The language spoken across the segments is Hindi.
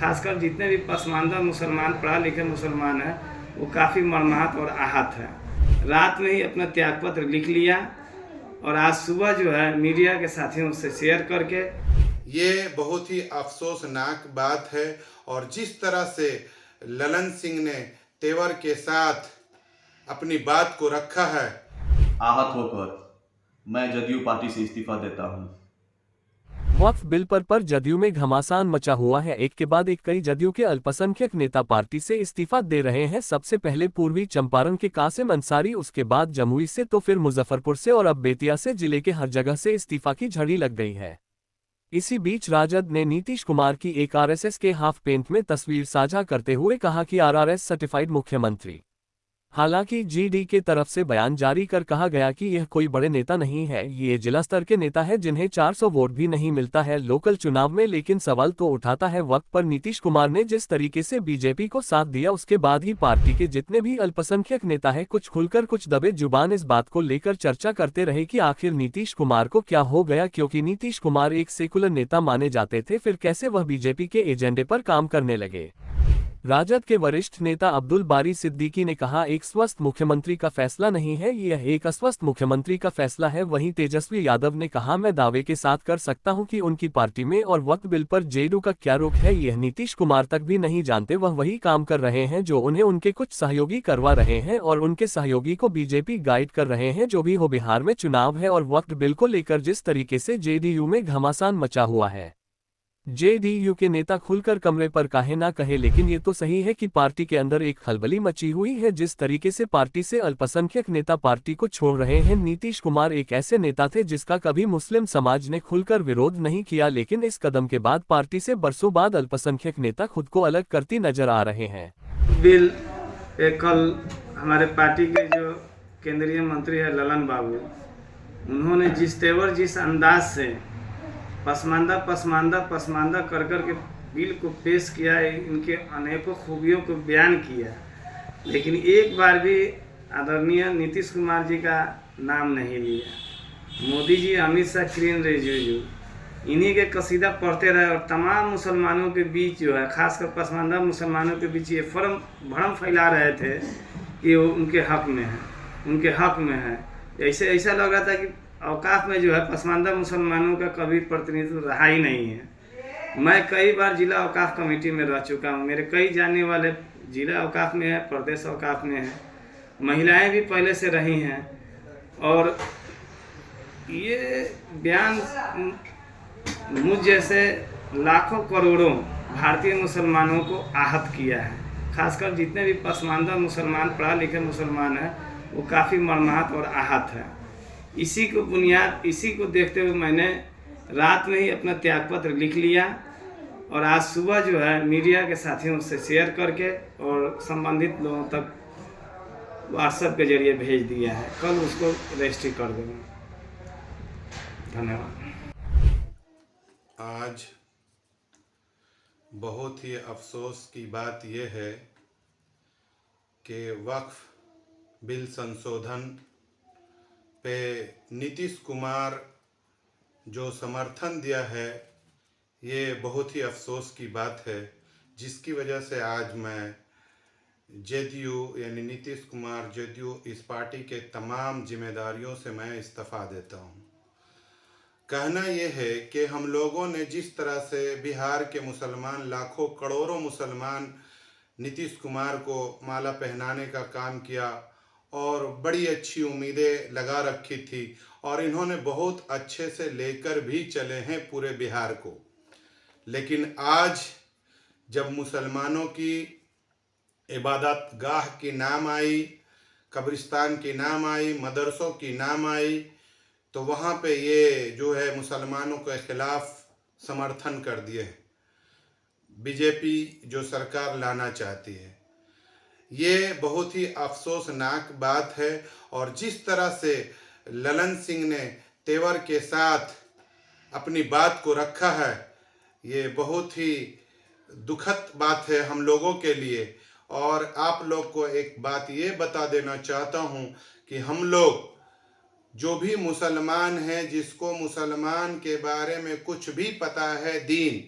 खासकर जितने भी पसमानदा मुसलमान पढ़ा लिखे मुसलमान हैं वो काफ़ी मर्माहत और आहत है। रात में ही अपना त्यागपत्र लिख लिया और आज सुबह जो है मीडिया के साथियों से शेयर करके ये बहुत ही अफसोसनाक बात है। और जिस तरह से ललन सिंह ने तेवर के साथ अपनी बात को रखा है, आहत होकर मैं जदयू पार्टी से इस्तीफा देता हूं। वक्फ बिल पर जदयू में घमासान मचा हुआ है। एक के बाद एक कई जदयू के अल्पसंख्यक नेता पार्टी से इस्तीफा दे रहे हैं। सबसे पहले पूर्वी चंपारण के कासिम अंसारी, उसके बाद जमुई से, तो फिर मुजफ्फरपुर से और अब बेतिया से। जिले के हर जगह से इस्तीफा की झड़ी लग गई है। इसी बीच राजद ने नीतीश कुमार की एक आरएसएस के हाफ पेंट में तस्वीर साझा करते हुए कहा कि आरआरएस सर्टिफाइड मुख्यमंत्री। हालांकि जीडी के तरफ से बयान जारी कर कहा गया कि यह कोई बड़े नेता नहीं है, ये जिला स्तर के नेता है जिन्हें 400 वोट भी नहीं मिलता है लोकल चुनाव में। लेकिन सवाल तो उठाता है वक्त पर नीतीश कुमार ने जिस तरीके से बीजेपी को साथ दिया, उसके बाद ही पार्टी के जितने भी अल्पसंख्यक नेता है कुछ खुलकर कुछ दबे जुबान इस बात को लेकर चर्चा करते रहे कि आखिर नीतीश कुमार को क्या हो गया, क्योंकि नीतीश कुमार एक सेकुलर नेता माने जाते थे, फिर कैसे वह बीजेपी के एजेंडे पर काम करने लगे। राजद के वरिष्ठ नेता अब्दुल बारी सिद्दीकी ने कहा, एक स्वस्थ मुख्यमंत्री का फैसला नहीं है, यह एक अस्वस्थ मुख्यमंत्री का फैसला है। वहीं तेजस्वी यादव ने कहा, मैं दावे के साथ कर सकता हूं कि उनकी पार्टी में और वक्फ बिल पर जेडीयू का क्या रुख है यह नीतीश कुमार तक भी नहीं जानते। वह वही काम कर रहे हैं जो उन्हें उनके कुछ सहयोगी करवा रहे हैं और उनके सहयोगी को बीजेपी गाइड कर रहे हैं। जो भी हो, बिहार में चुनाव है और वक्फ बिल को लेकर जिस तरीके से जेडीयू में घमासान मचा हुआ है, जेडीयू के नेता खुलकर कमरे पर काहे ना कहे, लेकिन ये तो सही है कि पार्टी के अंदर एक खलबली मची हुई है। जिस तरीके से पार्टी से अल्पसंख्यक नेता पार्टी को छोड़ रहे हैं। नीतीश कुमार एक ऐसे नेता थे जिसका कभी मुस्लिम समाज ने खुलकर विरोध नहीं किया, लेकिन इस कदम के बाद पार्टी से बरसों बाद अल्पसंख्यक नेता खुद को अलग करती नजर आ रहे हैं। बिल कल हमारे पार्टी के जो केंद्रीय मंत्री है ललन बाबू, उन्होंने जिस तेवर जिस अंदाज से पसमानदा कर के बिल को पेश किया, इनके अनेकों खूबियों को बयान किया, लेकिन एक बार भी आदरणीय नीतीश कुमार जी का नाम नहीं लिया। मोदी जी, अमित शाह, किरेन रिजिजू इन्हीं के कसीदा पढ़ते रहे और तमाम मुसलमानों के बीच जो है, खासकर पसमानदा मुसलमानों के बीच ये भ्रम फैला रहे थे कि वो उनके हक में है। ऐसा लग रहा था कि औकाफ में जो है पसमानदा मुसलमानों का कभी प्रतिनिधित्व रहा ही नहीं है। मैं कई बार जिला औकाफ कमेटी में रह चुका हूँ, मेरे कई जानने वाले जिला औकाफ में है, प्रदेश औकाफ में है, महिलाएं भी पहले से रही हैं। और ये बयान मुझ जैसे लाखों करोड़ों भारतीय मुसलमानों को आहत किया है। खासकर जितने भी पसमानदा मुसलमान पढ़ा लिखे मुसलमान हैं वो काफ़ी मर्माहत और आहत है। इसी को देखते हुए मैंने रात में ही अपना त्यागपत्र लिख लिया और आज सुबह जो है मीडिया के साथियों से शेयर करके और संबंधित लोगों तक व्हाट्सएप के जरिए भेज दिया है। कल उसको रजिस्ट्री कर दूँगा। धन्यवाद। आज बहुत ही अफसोस की बात यह है कि वक्फ बिल संशोधन पे नीतीश कुमार जो समर्थन दिया है, ये बहुत ही अफसोस की बात है, जिसकी वजह से आज मैं जेडीयू यानी नीतीश कुमार जेडीयू इस पार्टी के तमाम जिम्मेदारियों से मैं इस्तीफा देता हूँ। कहना यह है कि हम लोगों ने जिस तरह से बिहार के मुसलमान, लाखों करोड़ों मुसलमान नीतीश कुमार को माला पहनाने का काम किया और बड़ी अच्छी उम्मीदें लगा रखी थी और इन्होंने बहुत अच्छे से लेकर भी चले हैं पूरे बिहार को। लेकिन आज जब मुसलमानों की इबादत गाह की नाम आई, कब्रिस्तान की नाम आई, मदरसों की नाम आई, तो वहाँ पे ये जो है मुसलमानों के खिलाफ समर्थन कर दिए। बीजेपी जो सरकार लाना चाहती है, ये बहुत ही अफसोसनाक बात है। और जिस तरह से ललन सिंह ने तेवर के साथ अपनी बात को रखा है, ये बहुत ही दुखद बात है हम लोगों के लिए। और आप लोग को एक बात ये बता देना चाहता हूँ कि हम लोग जो भी मुसलमान हैं, जिसको मुसलमान के बारे में कुछ भी पता है, दीन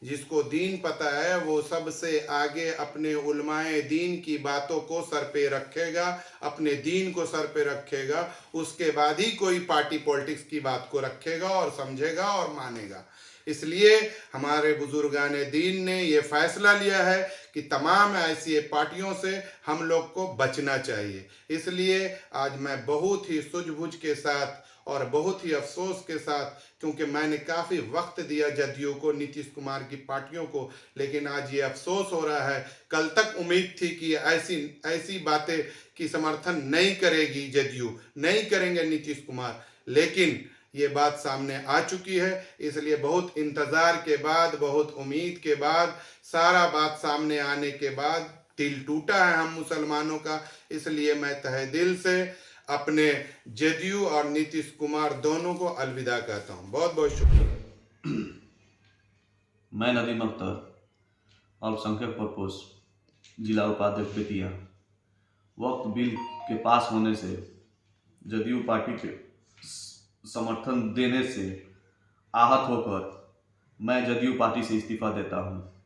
जिसको दीन पता है वो सबसे आगे अपने उलमाए दीन की बातों को सर पे रखेगा, अपने दीन को सर पे रखेगा, उसके बाद ही कोई पार्टी पॉलिटिक्स की बात को रखेगा और समझेगा और मानेगा। इसलिए हमारे बुजुर्गान दीन ने ये फैसला लिया है कि तमाम ऐसी पार्टियों से हम लोग को बचना चाहिए। इसलिए आज मैं बहुत ही सूझबूझ के साथ और बहुत ही अफसोस के साथ, क्योंकि मैंने काफ़ी वक्त दिया जदयू को, नीतीश कुमार की पार्टियों को, लेकिन आज ये अफसोस हो रहा है। कल तक उम्मीद थी कि ऐसी बातें की समर्थन नहीं करेगी जदयू, नहीं करेंगे नीतीश कुमार, लेकिन ये बात सामने आ चुकी है। इसलिए बहुत इंतज़ार के बाद, बहुत उम्मीद के बाद, सारा बात सामने आने के बाद दिल टूटा है हम मुसलमानों का। इसलिए मैं तहे दिल से अपने जदयू और नीतीश कुमार दोनों को अलविदा कहता हूँ। बहुत बहुत शुक्रिया। मैं नदीम अख्तर, अल्पसंख्यक प्रकोष्ठ, जिला उपाध्यक्ष बेतिया। वक्त बिल के पास होने से, जदयू पार्टी के समर्थन देने से आहत होकर मैं जदयू पार्टी से इस्तीफा देता हूँ।